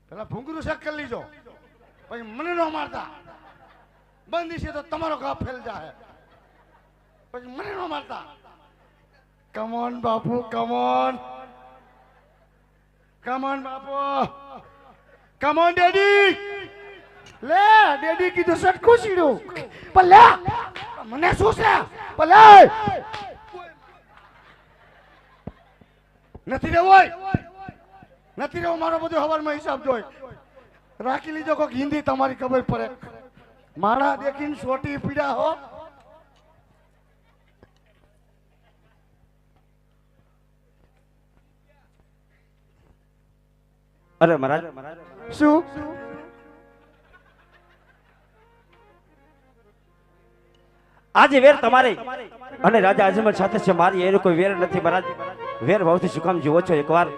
પેલા ભૂંગરું શેક કરી લીજો, પછી મને ન મારતા. બંધી છે તો તમારો ઘા ફેલ જાય, પછી મને ન મારતા. કમોન બાપુ, કમોન કમોન બાપુ, કમોન ડેડી. લે ડેડી કીધું સટકું સીડું, પણ લે મને શું છે? પણ લે નથી રહેવું, નથી રહેવું. મારો બધો હવારમાં હિસાબ જોઈ રાખી લીધો. કોઈક હિન્દી તમારી ખબર પડે. મારા દેખીને છોટી પીડા હો. અરે મહારાજ, શું આજે વેર તમારે અને રાજા અજમલ સાથે છે, મારી એનો કોઈ વેર નથી મહારાજ. વેર ભાવથી શું કામ જીવો છો? એકવાર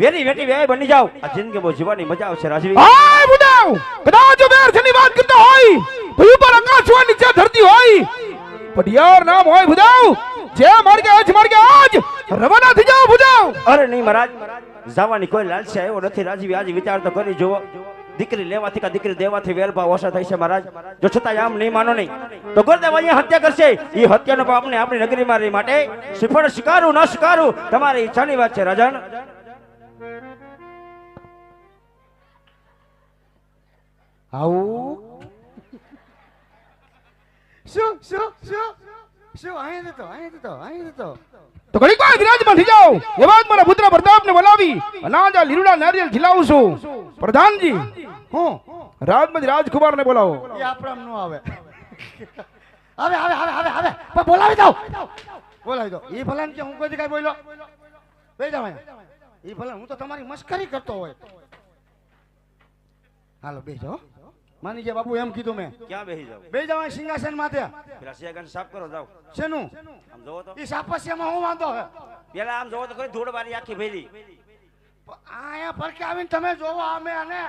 વેરી વેટી વેય બની જાવ, આ જિંદગી બહુ જીવવાની મજા આવશે. રાજવી હાય બુડાવ, કદાચ વેર છેની વાત કરતા હોય તો ઉપર આકાશ હોય, નીચે ધરતી હોય, પડિયાર નામ હોય બુડાવ. જે માર્ગે આજ રવાના થઈ જાવ બુડાવ. અરે નહીં મહારાજ, જવાની કોઈ લાલસા આવ્યો નથી. રાજવી આજે વિચાર તો કરી જુઓ. દીકરી લેવાથી કા દીકરી દેવાથી વેરભાવ ઓછા થાય છે મહારાજ. જો છતાંય આમ નહીં માનો નહીં તો ગુરુદેવ અહીંયા હત્યા કરશે. એ હત્યાનો પાપને આપણી નગરીમાં રહી માટે શ્રીફળ સ્વીકારું ન સ્વીકારું તમારી ઈચ્છાની વાત છે રાજન. આવું શું શું શું શું? અહીં જતો, અહીં જતો, અહીં જતો. તો ઘડીક વાર વિરાજમાન થઈ જાવ. એ વાત મારા પુત્ર પ્રતાપને બોલાવી અનાજ આ લીલુડા નારિયેળ ખીલાવું છું. પ્રધાનજી, હું રાજમંત્રી રાજકુમારને બોલાવો. એ આપણામ નો આવે. આવે આવે આવે આવે આવે, પણ બોલાવી દો, બોલાવી દો. એ ભલાને કે હું કોઈ કઈ બોલ્યો બેસી જાવ. એ ભલા હું તો તમારી મસ્કરી કરતો હોય. હાલો બેસી જાઓ. માની ગયા બાપુ, એમ કીધું મેં. ક્યાં બેસી જાવ? બેસી જાવ સિંહાસન માથે. પેલા સિયાગન સાફ કરો જાવ. શેનું? આમ જોવો તો એ સાપસ્યામાં હું વાંધો હે? પેલા આમ જોવો તો કોઈ ધૂળ વાળી આખી ભેરી. અહીંયા ફરકે આવીને તમે જોવો. અમે અને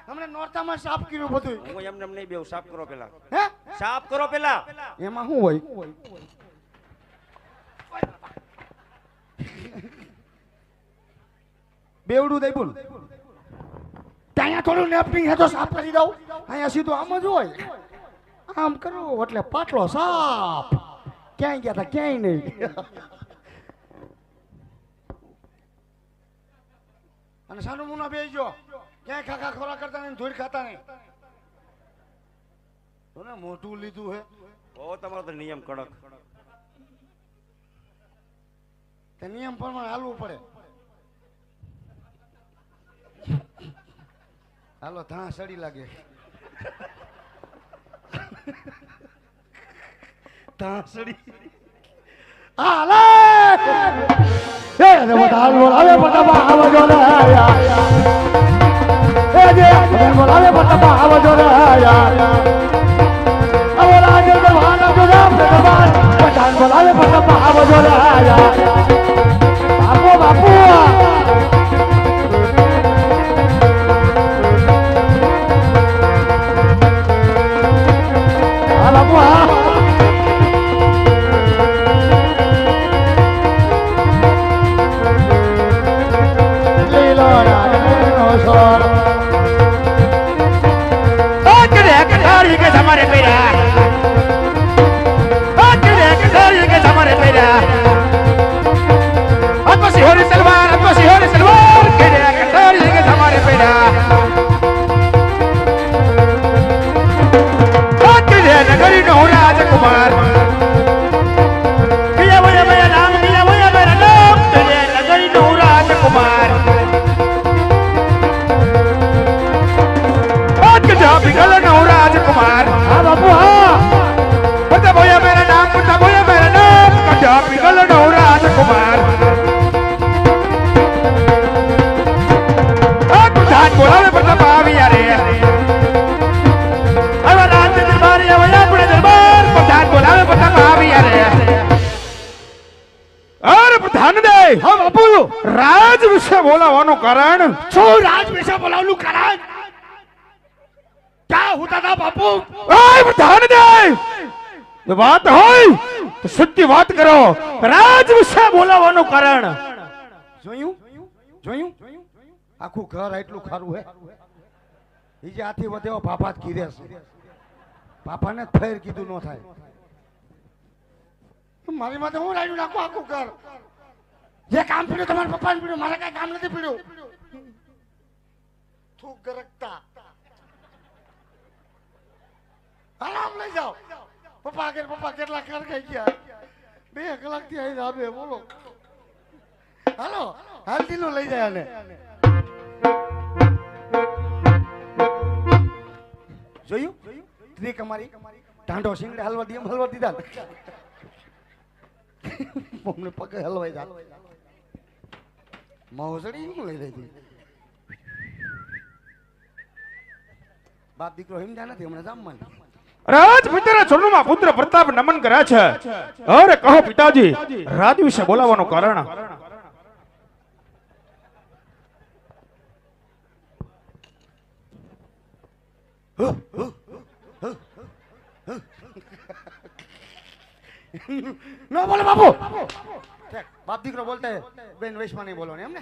અમને નોરતામાં સાફ કર્યું બધું. હું એમને એમ નહીં બેહું. સાફ કરો પેલા, હે સાફ કરો પેલા. એમાં શું હોય? બેવડું દઈ બોલ. ત્યાં થોડું નેપકિન હે તો સાફ કરી દઉં. અહીંયા સીધું આમ જ હોય. આમ કરું એટલે પાટલો સાફ. ક્યાંય ગયા હતા? ક્યાંય નહીં. અને સાનું મુના બેસજો. ક્યાંય ખાખા ખોરા કરતા નહીં, ધૂળ ખાતા નહીં. તો ને મોટું લીધું હે. ઓ તમારો તો નિયમ કડક. તે નિયમ પ્રમાણે હાલવું પડે. હાલો, ધાણા સડી લાગે. ધાણા સડી. હાલે એ રે વધાર બોલાવે પટાપા આવજો રે આયા. એ જે બોલાવે પટાપા આવજો રે આયા. આવો રાજે જવાના જો રામ દરબાર પટાન બોલાવે પટાપા આવજો રે આયા. બાપુ બાપુ રાજ વિશે બોલાવવાનું કારણ શું? રાજ વિશે બોલાવવાનું કારણ ક્યાં હોતા હતા બાપુ? ઓય પ્રધાન દે, વાત હોય તો સત્ય વાત કરો. રાજ વિશે બોલાવવાનું કારણ જોયું જોયું? આખું ઘર એટલું ખારું હે. ઈ જે હાથી વધે એવો પાપા જ કીધે છે પાપાને જ ફેર કીધું ન થાય મારી માથે હું રાડ્યું નાખું આખું કર જે કામ પીડ્યું તમારા પપ્પાને પીડ્યું મારે કઈ કામ નથી પીડ્યું થૂક ગરકતા આરામ લઈ જાઓ પપ્પા કેટલા કર ખાઈ ગયા 2 કલાકથી આવી આવે બોલો હાલો હાલતી નો લઈ જાય આને જોયું ટ્રીક અમારી ટાંડો શિંગડે હલવા દી હલવા દીધા અમને પગે હલવાઈ જા મોસડી હું લઈ રહી હતી બાપ દીકરો હિમજા નથી હમણાં જામમાં રાજપિતાના ચરણોમાં પુત્ર પ્રતાપ નમન કરે છે. અરે કહો પિતાજી, રાજ વિશે બોલાવવાનું કારણ? નો બોલો બાપુ બાપ દીકરો બોલતા બેન વૈશ્વમાં નહીં બોલવાની એમ ને